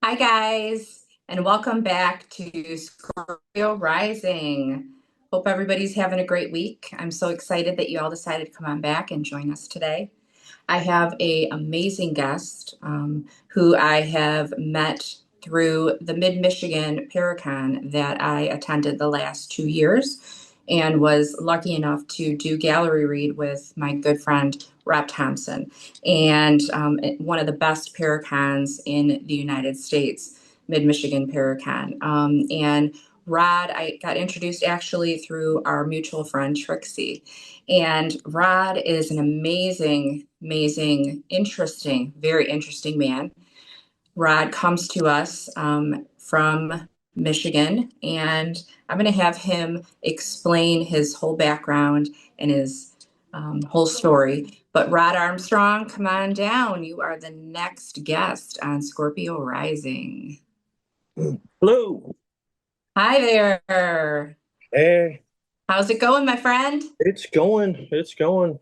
Hi, guys, and welcome back to Scorpio Rising. Hope everybody's having a great week. I'm so excited that you all decided to come on back and join us today. I have an amazing guest who I have met through the Mid-Michigan Paracon that I attended the last 2 years and was lucky enough to do gallery read with my good friend Rob Thompson, and one of the best Paracons in the United States, Mid-Michigan Paracon. And Rod, I got introduced actually through our mutual friend Trixie. And Rod is an amazing, interesting, very interesting man. Rod comes to us from Michigan, and I'm going to have him explain his whole background and his whole story. But Rod Armstrong, come on down. You are the next guest on Scorpio Rising. Hello. Hi there. Hey, How's it going, my friend? it's going. It's going.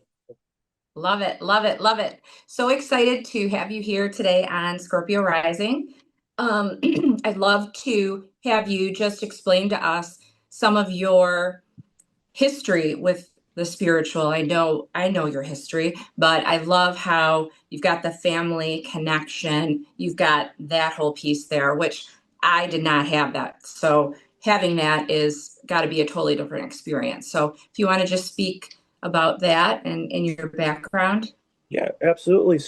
Love it, love it, love it. So excited to have you here today on Scorpio Rising. I'd love to have you just explain to us some of your history with the spiritual. I know your history, but I love how you've got the family connection. You've got that whole piece there, which I did not have that. So having that is got to be a totally different experience. So if you want to just speak about that and your background. Yeah, absolutely.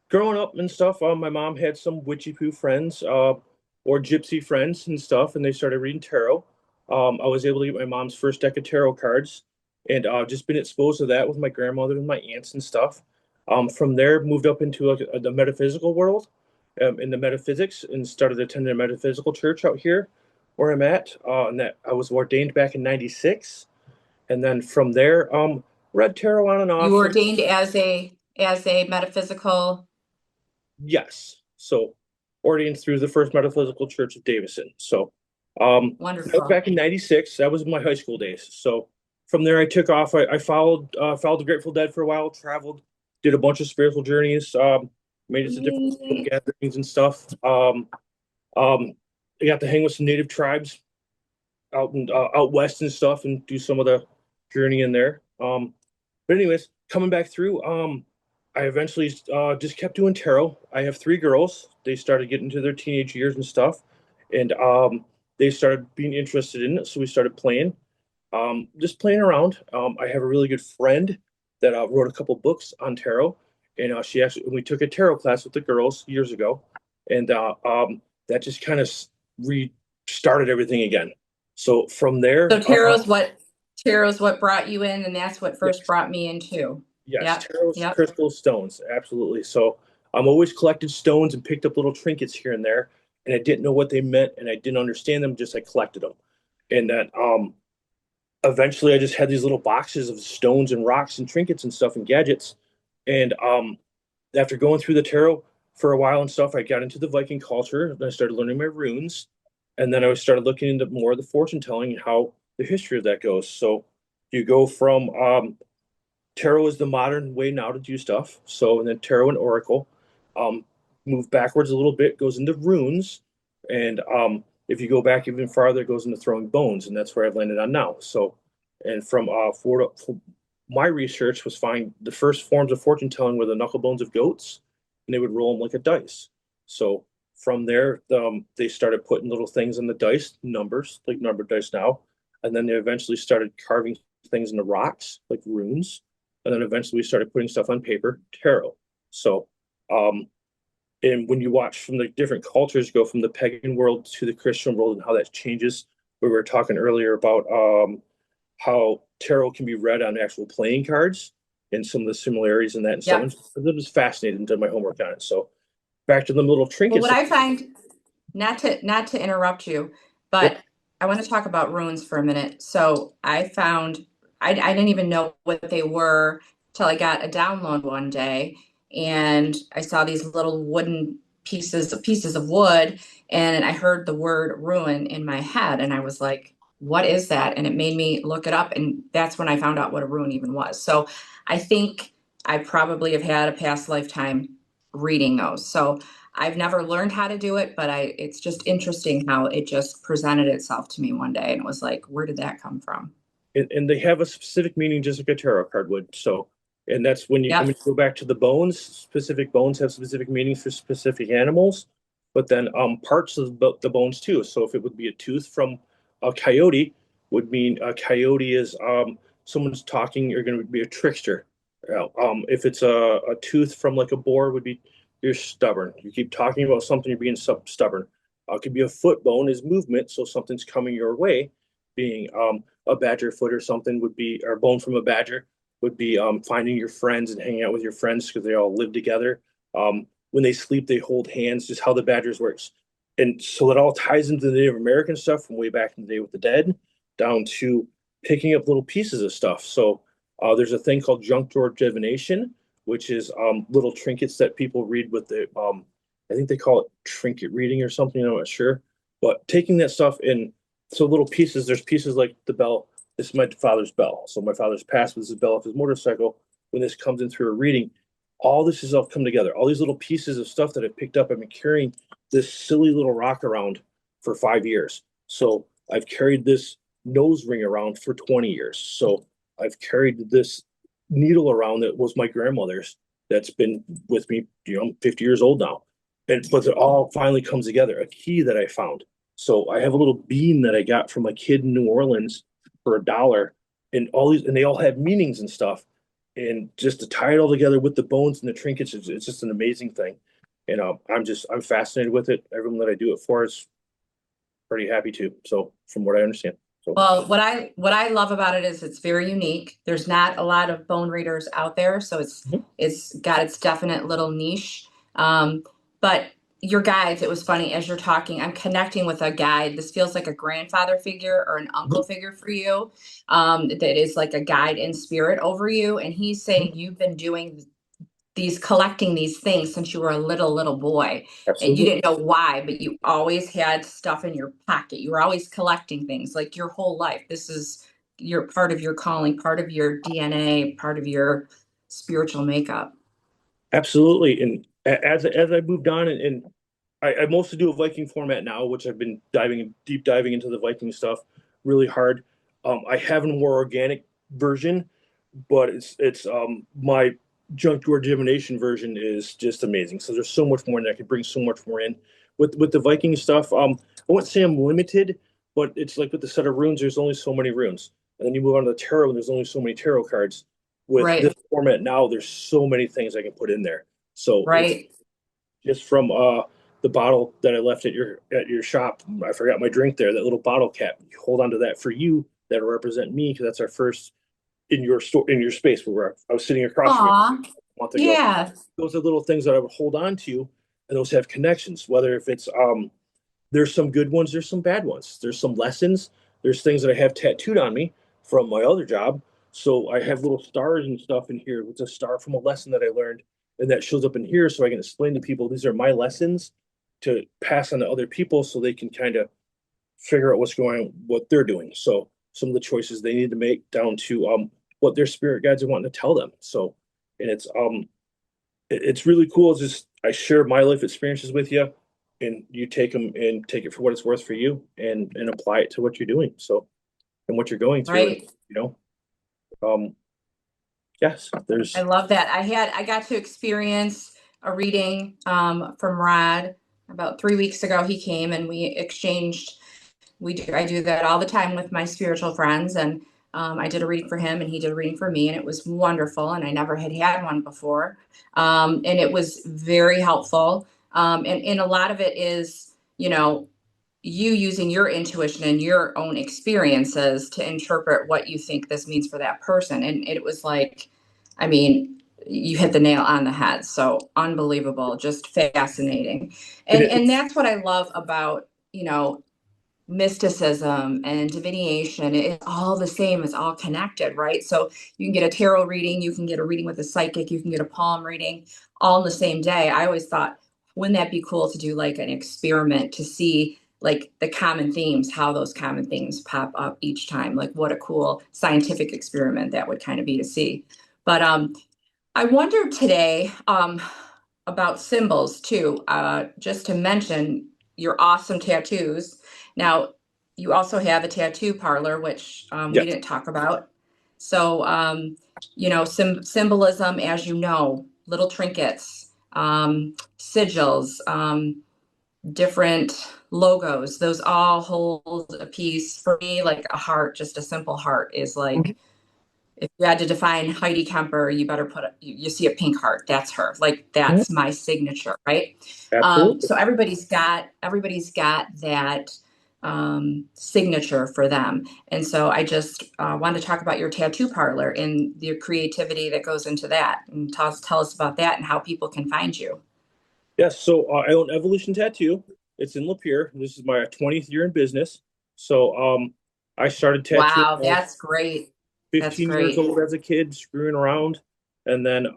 Growing up and stuff, my mom had some witchy poo friends, or gypsy friends and stuff, and they started reading tarot. I was able to get my mom's first deck of tarot cards, and just been exposed to that with my grandmother and my aunts and stuff. From there, moved up into the metaphysical world, in the metaphysics, and started attending a metaphysical church out here where I'm at. And that I was ordained back in '96. And then from there, read tarot on and You off. ordained as a metaphysical. Yes. So ordained through the First Metaphysical Church of Davison. That was Wonderful. back in '96. That was my high school days. So from there, I took off. I followed the Grateful Dead for a while, traveled, did a bunch of spiritual journeys, made it to different Amazing. gatherings and stuff. I got to hang with some native tribes out west and stuff, and do some of the journey in there. But anyways, coming back through, I eventually just kept doing tarot. I have three girls. They started getting to their teenage years and stuff, and they started being interested in it. So we started playing, just playing around. I have a really good friend that wrote a couple books on tarot, and she actually we took a tarot class with the girls years ago, and that just kind of restarted everything again. So from So there, tarot's what brought you in, and that's what yeah, first brought me in too. yes, Yep, tarot's yep. crystal stones, absolutely. So I'm always collected stones and picked up little trinkets here and there, and I didn't know what they meant, and I didn't understand them. Just I collected them, and then eventually I just had these little boxes of stones and rocks and trinkets and stuff and gadgets, and after going through the tarot for a while and stuff, I got into the Viking culture and I started learning my runes, and then I started looking into more of the fortune telling and how the history of that goes. So you go from tarot is the modern way now to do stuff. So, and then tarot and oracle, um, move backwards a little bit, goes into runes, and if you go back even farther, it goes into throwing bones, and that's where I've landed on now. So, and from for my research was find the first forms of fortune telling were the knuckle bones of goats, and they would roll them like a dice. So from there, they started putting little things in the dice, numbers like number dice now, and then they eventually started carving things into rocks like runes, and then eventually we started putting stuff on paper, tarot. So, um, and when you watch from the different cultures go from the pagan world to the Christian world and how that changes, we were talking earlier about how tarot can be read on actual playing cards and some of the similarities in that and stuff. Yep. And it was fascinating. Did my homework on it. So back to them little Well, trinkets. what I find, not to interrupt you, Yep. but I want to talk about runes for a minute. So I found I didn't even know what they were till I got a download one day, and I saw these little wooden pieces of wood, and I heard the word ruin in my head, and I was like, "What is that?" And it made me look it up, and that's when I found out what a rune even was. So I think I probably have had a past lifetime reading those. So I've never learned how to do it, but it's just interesting how it just presented itself to me one day and it was like, where did that come from? And they have a specific meaning, just like a tarot card would. So, and that's when you, I Yep. mean, go back to the bones. Specific bones have specific meanings for specific animals, but then parts of the bones too. So, if it would be a tooth from a coyote, would mean a coyote is someone's talking. You're going to be a trickster. If it's a tooth from like a boar, would be you're stubborn. You keep talking about something, you're being stubborn. It could be a foot bone is movement, so something's coming your way, being a badger foot or something would be, or bone from a badger would be finding your friends and hanging out with your friends because they all live together. When they sleep, they hold hands, just how the badgers works. And so it all ties into the Native American stuff from way back in the day with the dead down to picking up little pieces of stuff. So there's a thing called junk drawer divination, which is little trinkets that people read with the, I think they call it trinket reading or something, I'm not sure. But taking that stuff in, so little pieces, there's pieces like the bell. This is my father's bell. So my father's passed with his bell off his motorcycle. When this comes in through a reading, all this is all come together. All these little pieces of stuff that I picked up. I've been carrying this silly little rock around for 5 years. So I've carried this nose ring around for 20 years. So I've carried this needle around that was my grandmother's that's been with me, I'm 50 years old now. And but it all finally comes together. A key that I found. So I have a little bean that I got from a kid in New Orleans for $1, and all these, and they all have meanings and stuff. And just to tie it all together with the bones and the trinkets, it's just an amazing thing. And I'm fascinated with it. Everyone that I do it for is pretty happy too. So from what I understand. So Well, what I love about it is it's very unique. There's not a lot of bone readers out there, so mhm. it's got its definite little niche. But your guides, it was funny as you're talking, I'm connecting with a guide. This feels like a grandfather figure or an uncle Mhm. figure for you. That is like a guide in spirit over you, and he's Mhm. saying you've been doing these collecting these things since you were a little boy, and you Absolutely. didn't know why, but you always had stuff in your pocket. You were always collecting things like your whole life. This is your part of your calling, part of your DNA, part of your spiritual makeup. Absolutely. And as I moved on, and I mostly do a Viking format now, which I've been deep diving into the Viking stuff really hard. I have a more organic version, but it's my junk drawer divination version is just amazing. So there's so much more, and I could bring so much more in with the Viking stuff. I wouldn't say I'm limited, but it's like with the set of runes, there's only so many runes, and then you move on to the tarot, and there's only so many tarot cards. With this Right, format now, there's so many things I can put in there. So it's right. just from the bottle that I left at your shop. I forgot my drink there. That little bottle cap. You hold on to that for you. That'll represent me because that's our first in your store in your space where I was sitting across from you Aw, a month ago. yeah, Those are little things that I would hold on to, and those have connections. Whether if it's there's some good ones, there's some bad ones. There's some lessons. There's things that I have tattooed on me from my other job. So I have little stars and stuff in here. It's a star from a lesson that I learned, and that shows up in here so I can explain to people these are my lessons to pass on to other people so they can kind of figure out what's going on, what they're doing. So some of the choices they need to make down to what their spirit guides are wanting to tell them. So and it's really cool. It's just I share my life experiences with you, and you take them and take it for what it's worth for you, and apply it to what you're doing. So and what you're going through, and right. you know, um, yes, I there's love that. I got to experience a reading from Rod about 3 weeks ago. He came and we exchanged. I do that all the time with my spiritual friends, and I did a reading for him, and he did a reading for me, and it was wonderful. And I never had one before, and it was very helpful. And a lot of it is, you using your intuition and your own experiences to interpret what you think this means for that person. And it was like, I mean, you hit the nail on the head. So unbelievable, just fascinating. and And that's what I love about, mysticism and divination. It's all the same, it's all connected, right? So you can get a tarot reading, you can get a reading with a psychic, you can get a palm reading all in the same day. I always thought, wouldn't that be cool to do like an experiment to see like the common themes, how those common themes pop up each time? Like what a cool scientific experiment that would kind of be to see. But I wondered today, about symbols too. Just to mention your awesome tattoos. Now, you also have a tattoo parlor, which we Yes. didn't talk about. So, symbolism, as you know, little trinkets, sigils, different logos, those all hold a piece. For me, like a heart, just a simple heart is Mhm. like, if you had to define Heidi Kemper, you better you see a pink heart. That's her. Like Mhm. that's my signature, right? Absolutely. So everybody's got that signature for them. And so I just wanted to talk about your tattoo parlor and the creativity that goes into that, and tell us about that and how people can find you. Yes. So I own Evolution Tattoo. It's in Lapeer. This is my 20th year in business. So I started tattooing Wow, when I was that's great. That's 15 years great. old as a kid, screwing around, and then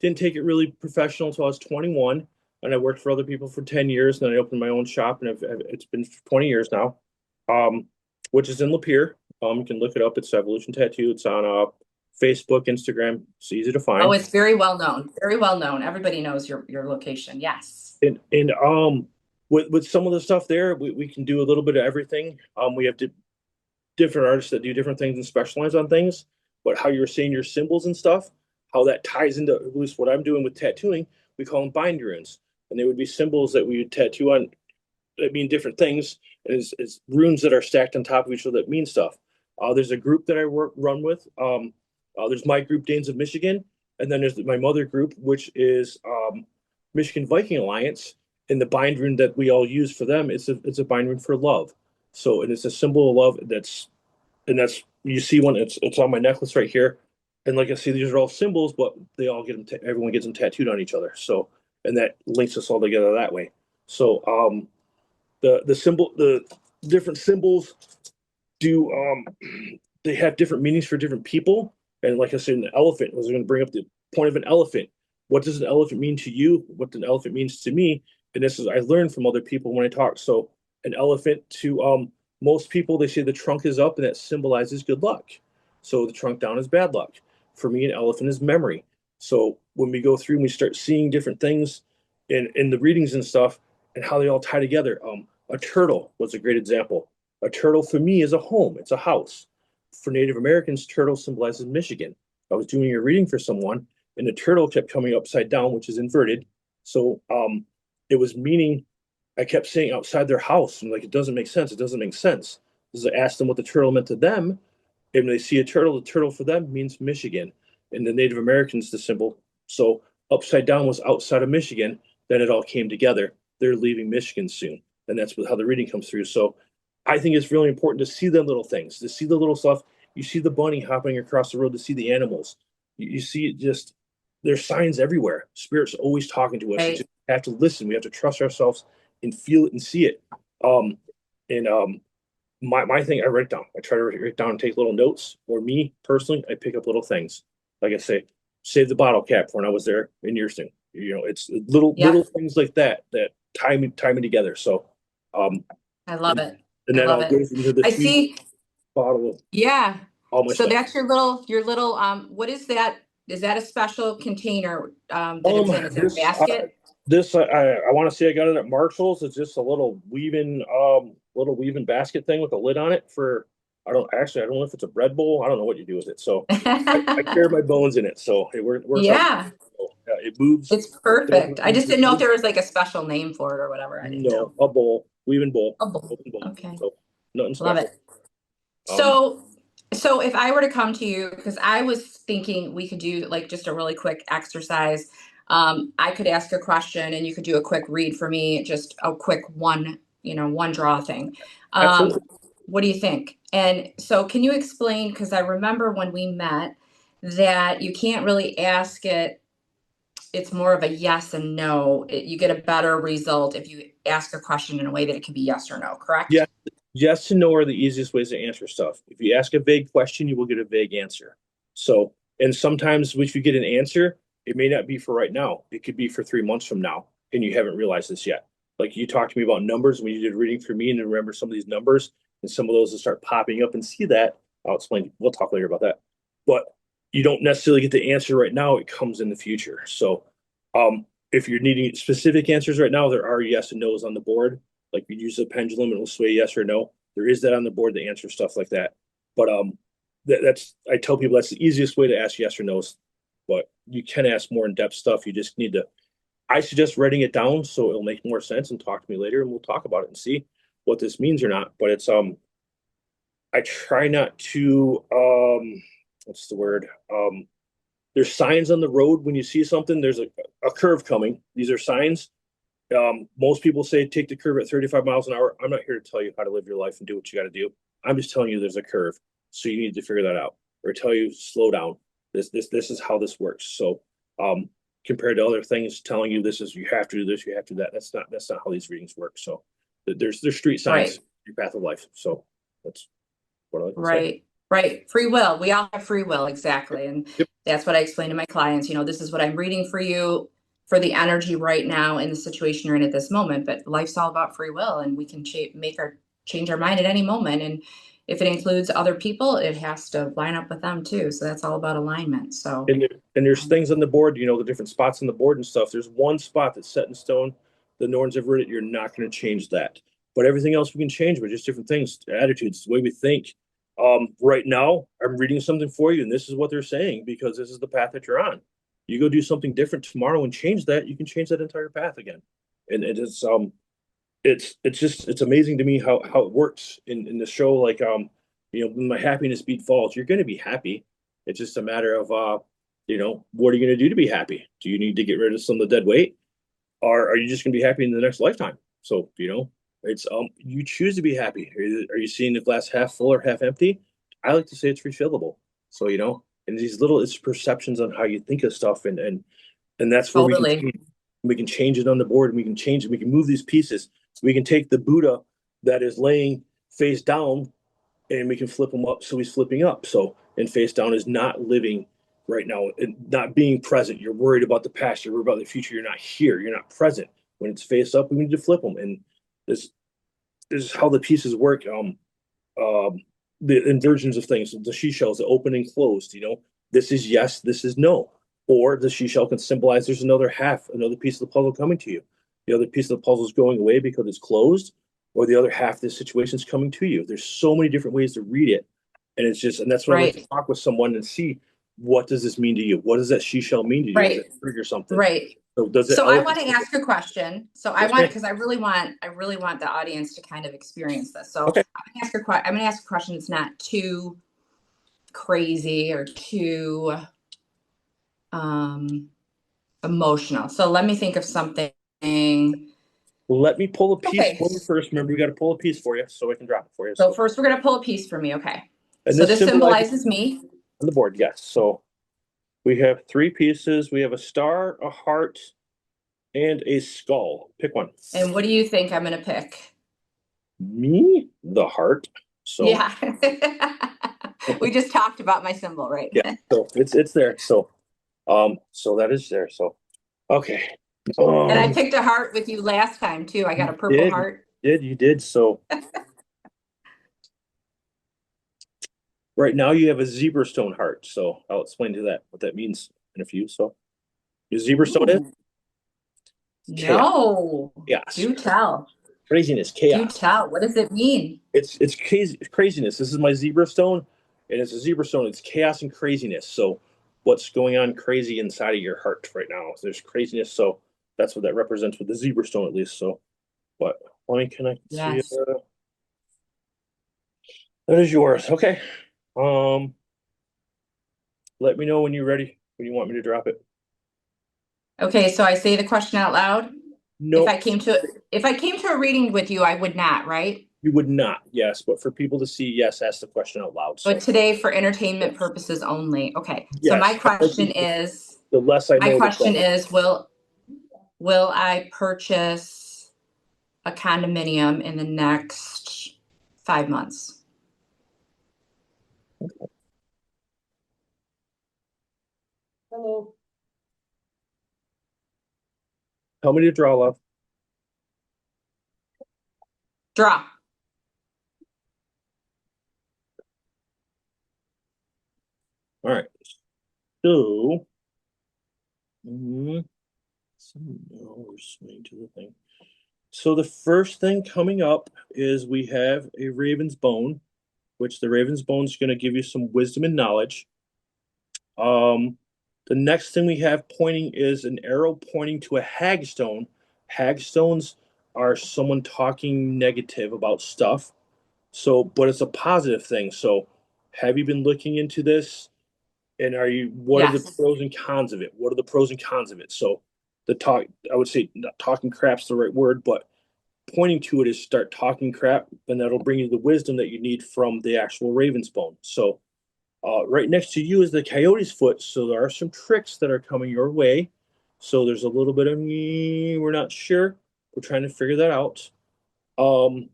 didn't take it really professional until I was 21. And I worked for other people for 10 years. And then I opened my own shop, and it's been 20 years now, um, which is in Lapeer. You can look it up. It's Evolution Tattoo. It's on Facebook, Instagram. It's easy to Oh, find. it's very well known. Very well known. Everybody knows your location. Yes. And with some of the stuff there, we can do a little bit of everything. We have different artists that do different things and specialize on things. But how you're saying your symbols and stuff, how that ties into at least what I'm doing with tattooing, we call them bind runes, and they would be symbols that we would tattoo on that mean different things, and is runes that are stacked on top of each other that mean stuff. There's a group that I run with. There's my group, Danes of Michigan, and then there's my mother group, which is Michigan Viking Alliance. And the bind rune that we all use for them, it's a bind rune for love. So, and it's a symbol of love that's you see one. It's on my necklace right here, and like I see, these are all symbols, but they all get them. Everyone gets them tattooed on each other. So, and that links us all together that way. So, the different symbols do they have different meanings for different people. And like I said, an elephant, I was going to bring up the point of an elephant. What does an elephant mean to you? What an elephant means to me? And this is I learned from other people when I talk. So an elephant to most people, they say the trunk is up and that symbolizes good luck. So the trunk down is bad luck. For me, an elephant is memory. So when we go through and we start seeing different things in the readings and stuff and how they all tie together, a turtle was a great example. A turtle for me is a home, it's a house. For Native Americans, turtle symbolizes Michigan. I was doing a reading for someone, and the turtle kept coming upside down, which is inverted. So it was meaning I kept saying outside their house. And like, it doesn't make sense. It doesn't make sense. Because I asked them what the turtle meant to them. And when they see a turtle, the turtle for them means Michigan. And the Native Americans, the symbol. So upside down was outside of Michigan. Then it all came together. They're leaving Michigan soon. And that's how the reading comes through. So I think it's really important to see the little things, to see the little stuff. You see the bunny hopping across the road, to see the animals. You see it just, there's signs everywhere. Spirit's always talking to us. You Right. just have to listen. We have to trust ourselves and feel it and see it. Um, and my thing, I write down. I try to write down and take little notes. Or me personally, I pick up little things. Like I say, save the bottle cap when I was there in your thing. You know, it's little Yep. things like that that tie me together. So, um, I love and, it. and I that love all it. goes into the I sweet see. bottle of Yeah. all my So stuff. that's your little what is that? Is that a special container that it's in? Is it a This basket? this I want to say I got it at Marshalls. It's just a little weaving basket thing with a lid on it for I don't know if it's a bread bowl. I don't know what you do with it. So I carry my bones in it, so it works out. Yeah, It moves. it's perfect. I just didn't know if No, there was like a special name for it or whatever. I didn't know. a bowl, weaving bowl, A bowl. open bowl. Okay. So nothing Love special. it. Um, So, so if I were to come to you, because I was thinking we could do like just a really quick exercise. I could ask a question and you could do a quick read for me, just a quick one draw thing. Um, Absolutely. what do you think? And so can you explain, because I remember when we met that you can't really ask it, it's more of a yes and no. You get a better result if you ask a question in a way that it can be yes or no, correct? Yeah, yes and no are the easiest ways to answer stuff. If you ask a vague question, you will get a vague answer. So, and sometimes if you get an answer, it may not be for right now. It could be for 3 months from now, and you haven't realized this yet. Like you talked to me about numbers when you did reading for me, and remember some of these numbers, and some of those will start popping up and see that. I'll explain. We'll talk later about that. But you don't necessarily get the answer right now. It comes in the future. So, if you're needing specific answers right now, there are yes and no's on the board. Like you use a pendulum and it'll sway yes or no. There is that on the board to answer stuff like that. But that's I tell people that's the easiest way to ask yes or no's. But you can ask more in-depth stuff. You just need to. I suggest writing it down so it'll make more sense and talk to me later and we'll talk about it and see what this means or not. But it's I try not to what's the word? There's signs on the road when you see something, there's a curve coming. These are signs. Most people say take the curve at 35 miles an hour. I'm not here to tell you how to live your life and do what you got to do. I'm just telling you there's a curve. So you need to figure that out or tell you slow down. This is how this works. So compared to other things telling you this is you have to do this, you have to do that. That's not how these readings work. So there's street signs, Right. your path of life. So that's what I like to say. Right. Right. Free will. We all have free will. Exactly. And Yep. that's what I explain to my clients. This is what I'm reading for you for the energy right now in the situation you're in at this moment. But life's all about free will, and we can change our mind at any moment. And if it includes other people, it has to line up with them too. So that's all about alignment. So, And there's things on the board, the different spots on the board and stuff. There's one spot that's set in stone. The Norns have written it. You're not going to change that. But everything else we can change, but just different things, attitudes, the way we think. Right now, I'm reading something for you, and this is what they're saying because this is the path that you're on. You go do something different tomorrow and change that, you can change that entire path again. And it's amazing to me how it works in the show. Like when my happiness beat falls, you're going to be happy. It's just a matter of what are you going to do to be happy? Do you need to get rid of some of the dead weight, or are you just going to be happy in the next lifetime? So it's you choose to be happy. Are you seeing the glass half full or half empty? I like to say it's refillable. So and these little it's perceptions on how you think of stuff, and that's where totally. we can change it on the board, and we can change it. We can move these pieces. So we can take the Buddha that is laying face down, and we can flip him up so he's flipping up. So and face down is not living right now and not being present. You're worried about the past. You're worried about the future. You're not here. You're not present. When it's face up, we need to flip them. And this is how the pieces work. The inversions of things, the she shells, the open and closed. This is yes, this is no. Or the she shell can symbolize there's another half, another piece of the puzzle coming to you. The other piece of the puzzle is going away because it's closed, or the other half of the situation is coming to you. There's so many different ways to read it. And that's what I like to Right. talk with someone and see what does this mean to you? What does that she shell mean to you? Does Right. it trigger something? Right. So does it So I help? want to ask a question. So I Yes, want ma'am. because I really want the audience to kind of experience this. So Okay. I'm going to ask a question that's not too crazy or too um, emotional. So let me think of something. Let me pull a piece Okay. for you first. Remember, we got to pull a piece for you so I can drop it for you. So So, first we're going to pull a piece for me. Okay. and So this this symbolizes symbolizes me. on the board, yes. So we have three pieces. We have a star, a heart, and a skull. Pick one. And what do you think I'm going to pick? Me, the heart. So Yeah. We just talked about my symbol, right? yeah, so it's there. So that is there. So okay. And I Um, picked a heart with you last time too. I got a you purple did, heart. you did. So right now you have a zebra stone heart. So I'll explain to that what that means in a few. So your zebra stone is Ooh, chaos, no. chaos, Do tell. craziness, Do chaos. tell. What does it mean? It's craziness. This is my zebra stone, and it's a zebra stone. It's chaos and craziness. So what's going on crazy inside of your heart right now? There's craziness. So that's what that represents with the zebra stone, at least. So, but let me connect to you. Yes. That is yours. Okay. Um, Let me know when you're ready. When you want me to drop it. Okay, so I say the question out loud. If I Nope, came to if I came to a reading with you, I would not, right? you would not. Yes, but for people to see, yes, ask the question out loud. But So today for entertainment yes, purposes only. Okay. So yes. The less I my know, the question better. is, will I purchase a condominium in the next 5 months? Hello. Tell me to draw, love. Draw. All right. So, mhm. So now we're swinging to the thing. So the first thing coming up is we have a raven's bone, which the raven's bone is going to give you some wisdom and knowledge. Um, the next thing we have pointing is an arrow pointing to a hagstone. Hagstones are someone talking negative about stuff. So, but it's a positive thing. So, have you been looking into this? And what are the Yes. pros and cons of it? What are the pros and cons of it? So, I would say not talking crap's the right word, but pointing to it is start talking crap, and that'll bring you the wisdom that you need from the actual raven's bone. So, right next to you is the coyote's foot. So there are some tricks that are coming your way. So there's a little bit of we're not sure. We're trying to figure that out. Um,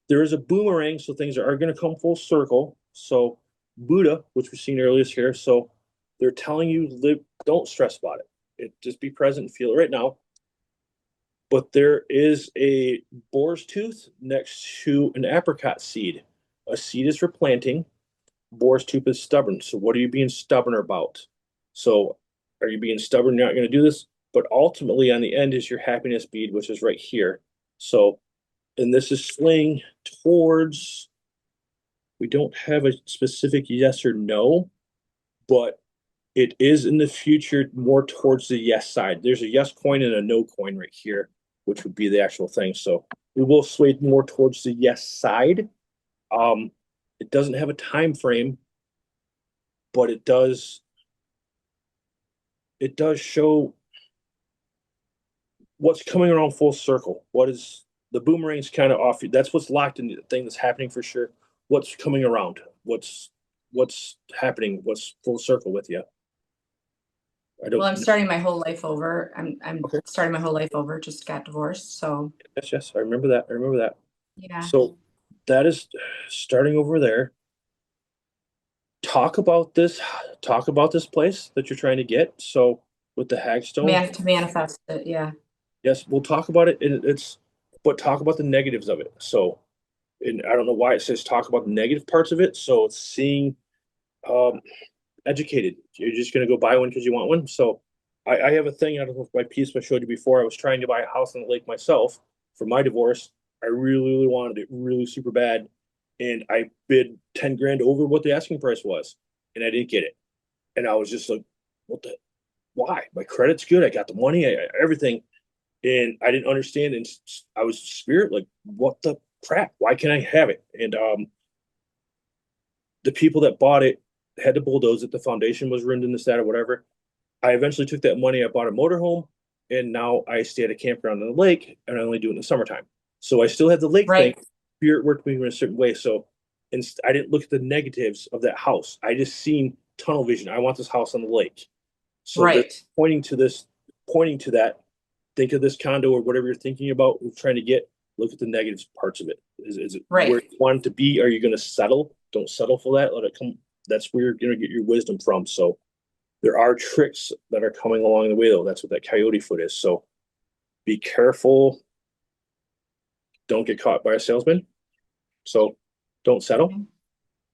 there is a boomerang, so things are going to come full circle. So Buddha, which we've seen earlier here, so they're telling you live, don't stress about it. Just be present and feel it right now. But there is a boar's tooth next to an apricot seed. A seed is for planting. Boar's tooth is stubborn. So what are you being stubborn about? So are you being stubborn? You're not going to do this. But ultimately, on the end is your happiness bead, which is right here. So, and this is swaying towards. We don't have a specific yes or no, but it is in the future more towards the yes side. There's a yes coin and a no coin right here, which would be the actual thing. So we will sway more towards the yes side. Um, it doesn't have a time frame, but it does show what's coming around full circle. What is the boomerang's kind of off? That's what's locked in the thing that's happening for sure. What's coming around? What's happening? What's full circle with you? I Well, don't. I'm starting my whole life over. I'm Okay. starting my whole life over. Just got divorced, so Yes, yes. I remember that. I remember that. yeah. So that is starting over there. Talk about this. Talk about this place that you're trying to get. So with the Hagstone, Man to manifest it, yeah. yes, we'll talk about it. And but talk about the negatives of it. So, and I don't know why it says talk about the negative parts of it. So it's seeing um, educated. You're just going to go buy one because you want one. So I have a thing. I don't know if my piece I showed you before. I was trying to buy a house on the lake myself for my divorce. I really, really wanted it really super bad. And I bid 10 grand over what the asking price was. And I didn't get it. And I was just like, what the, why? My credit's good. I got the money, everything. And I didn't understand. And I was spirit like, what the crap? Why can't I have it? And the people that bought it had to bulldoze it. The foundation was ruined in this, that, or whatever. I eventually took that money. I bought a motorhome, and now I stay at a campground on the lake, and I only do it in the summertime. So I still have the lake thing. Right, Spirit worked me in a certain way. So, and I didn't look at the negatives of that house. I just seen tunnel vision. I want this house on the lake. So they're right, pointing to this, pointing to that. Think of this condo or whatever you're thinking about, trying to get. Look at the negative parts of it. Is it where right. you want it to be? Are you going to settle? Don't settle for that. Let it come. That's where you're going to get your wisdom from. So there are tricks that are coming along the way, though. That's what that coyote foot is. So be careful. Don't get caught by a salesman. So don't settle. Okay.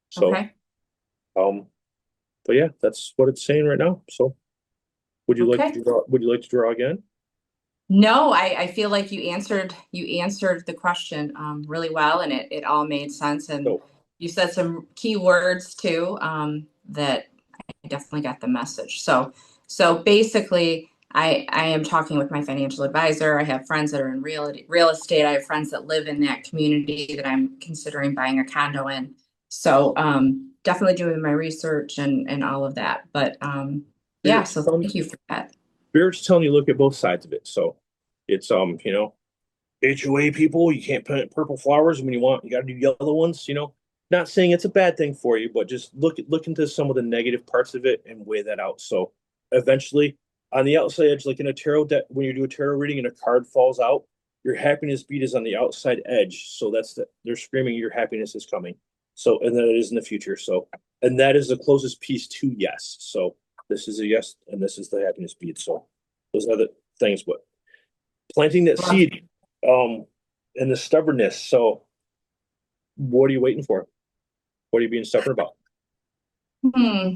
So, Okay. um, but yeah, that's what it's saying right now. So would you like Okay. to draw? Would you like to draw again? No, I feel like you answered the question really well, and it all made sense. And No. you said some key words too that I definitely got the message. So basically, I am talking with my financial advisor. I have friends that are in real estate. I have friends that live in that community that I'm considering buying a condo in. So definitely doing my research and all of that. But yeah, Spirits so telling thank you for that. Spirits telling you look at both sides of it. So it's HOA people, you can't plant purple flowers when you want. You got to do yellow ones. Not saying it's a bad thing for you, but just look into some of the negative parts of it and weigh that out. So eventually, on the outside edge, like in a tarot deck, when you do a tarot reading and a card falls out, your happiness bead is on the outside edge. So they're screaming your happiness is coming. So and then it is in the future. So and that is the closest piece to yes. So this is a yes, and this is the happiness bead. So those are the things. But planting that Well, seed um and the stubbornness. So what are you waiting for? What are you being stubborn about? hmm.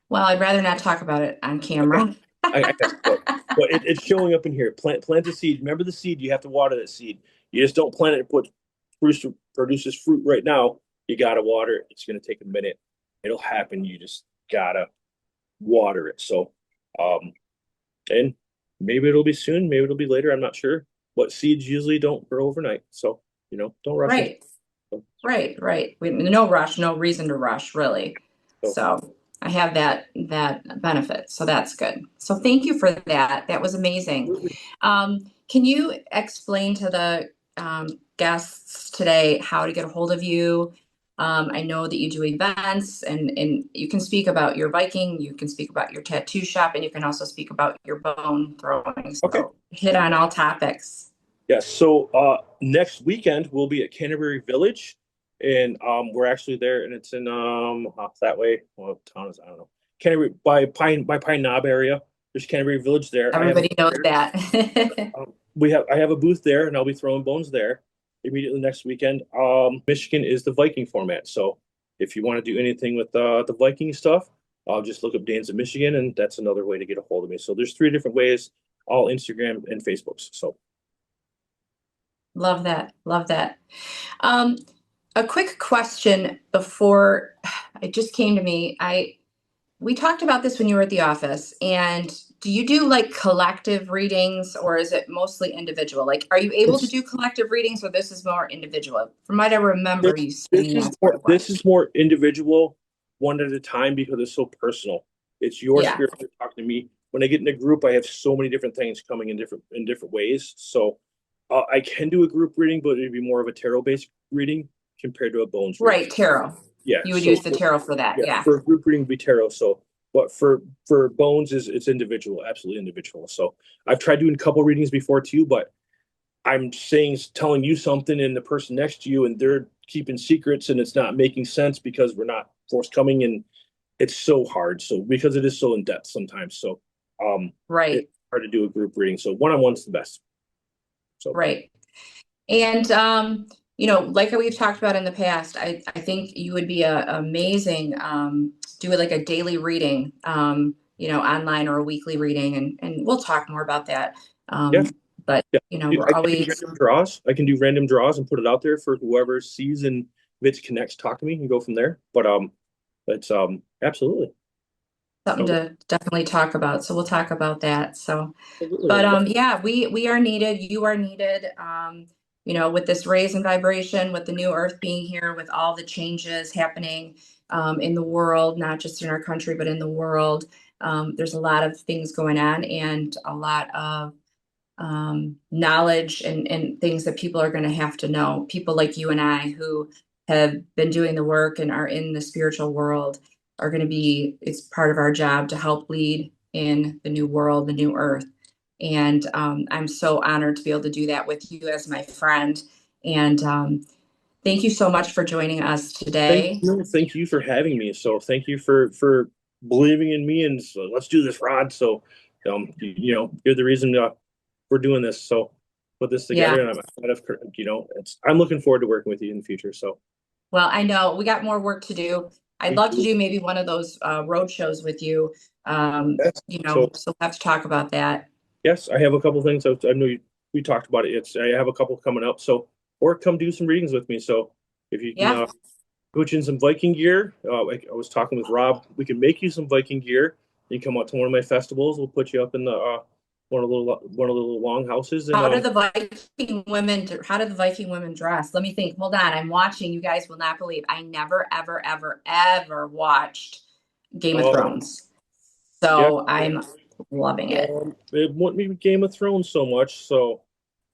Well, I'd rather not talk about it on Okay. camera. I guess, but it's showing up in here. Plant a seed. Remember the seed. You have to water that seed. You just don't plant it and put produces fruit right now. You gotta water it. It's gonna take a minute. It'll happen. You just gotta water it. So, um, and maybe it'll be soon. Maybe it'll be later. I'm not sure. But seeds usually don't grow overnight. So, don't rush it. Right. Right. No rush, no reason to rush, really. So, So I have that benefit. So that's good. So thank you for that. That was amazing. Can you explain to the guests today how to get a hold of you? I know that you do events and you can speak about your Viking, you can speak about your tattoo shop, and you can also speak about your bone throwing. okay. So hit on all topics. Yes. So next weekend we'll be at Canterbury Village, and we're actually there, and it's in off that way. What town is I don't know. Canterbury by Pine Knob area. There's Canterbury Village there. I have a Everybody knows that. I have a booth there, and I'll be throwing bones there immediately next weekend. Michigan is the Viking format, so if you want to do anything with the Viking stuff, I'll just look up Danes of Michigan, and that's another way to get a hold of me. So there's 3 different ways, all Instagram and Facebooks. So. Love that. Love that. Um, a quick question before it just came to me. We talked about this when you were at the office, and do you do like collective readings or is it mostly individual? Like, are you able to It's do collective readings or this is more individual? From what I remember this you saying, that's what it this was. is more individual, one at a time because it's so personal. It's your Yeah. spirit you're talking to me. When I get in a group, I have so many different things coming in different ways. So I can do a group reading, but it'd be more of a tarot based reading compared to a bones reading. Right. Tarot. Yeah. You would So use the tarot for that. yeah, Yeah. for a group reading, it'd be tarot. So, but for bones is it's individual, absolutely individual. So I've tried doing a couple readings before too, but I'm saying telling you something and the person next to you and they're keeping secrets and it's not making sense because we're not forthcoming and it's so hard. So because it is so in depth sometimes. So it's Right. hard to do a group reading. So one-on-one's the best. So Right. And like we've talked about in the past, I think you would be a amazing do it like a daily reading, online or a weekly reading, and we'll talk more about that. yeah, Um, but yeah. we're I can do always random draws. I can do random draws and put it out there for whoever sees and if it connects, talk to me and go from there. But it's absolutely. something So to definitely talk about. So we'll talk about that. So, absolutely. but yeah, we are needed. You are needed. With this raise in vibration, with the new Earth being here, with all the changes happening in the world, not just in our country but in the world. There's a lot of things going on and a lot of knowledge and things that people are going to have to know. People like you and I who have been doing the work and are in the spiritual world are going to be, it's part of our job to help lead in the new world, the new earth. And I'm so honored to be able to do that with you as my friend. And thank you so much for joining us today. Thank you for having me. So thank you for believing in me and so let's do this, Rod. So you're the reason we're doing this. So put this Yeah. together, and I'm looking forward to working with you in the future. So Well, I know we got more work to do. I'd me love to too. do maybe one of those road shows with you. Yes. So So we'll have to talk about that. yes, I have a couple things. I know we talked about it. I have a couple coming up. So or come do some readings with me. So if you can Yeah. put you in some Viking gear, I was talking with Rob. We can make you some Viking gear. You come out to one of my festivals. We'll put you up in the one of the little long houses and How do the Viking women dress? Let me think. Hold on. I'm watching. You guys will not believe. I never, ever, ever, ever watched Game of uh Thrones. yeah. So I'm loving it. It wouldn't be Game of Thrones so much. So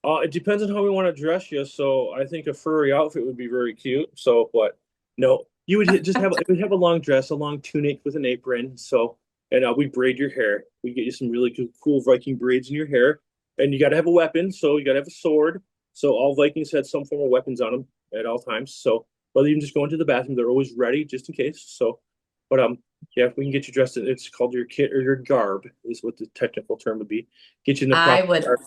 it depends on how we want to dress you. So I think a furry outfit would be very cute. So, but no, you would have a long dress, a long tunic with an apron. So, and we braid your hair. We get you some really cool Viking braids in your hair, and you got to have a weapon. So you got to have a sword. So all Vikings had some form of weapons on them at all times. So whether you can just go into the bathroom, they're always ready just in case. So, but yeah, if we can get you dressed in, it's called your kit or your garb is what the technical term would be. Get you in the I proper would, garb.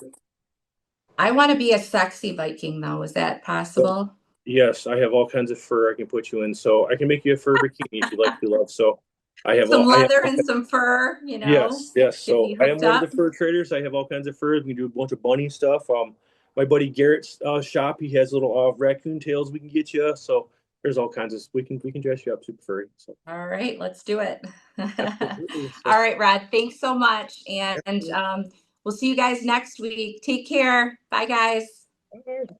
I want to be a sexy Viking though. Is that possible? Yes, I have all kinds of fur I can put you in, so I can make you a fur bikini if you like to love. So, I have Some all, I have leather all, and some fur, yes, yes. get me So I am hooked one of the up. fur traders. I have all kinds of furs. We do a bunch of bunny stuff. My buddy Garrett's shop, he has little raccoon tails we can get you. So there's all kinds of we can dress you up super furry. So All right, let's do it. absolutely. All So right, Rod, thanks so much. And we'll see you guys next week. Take care. Bye, guys. absolutely.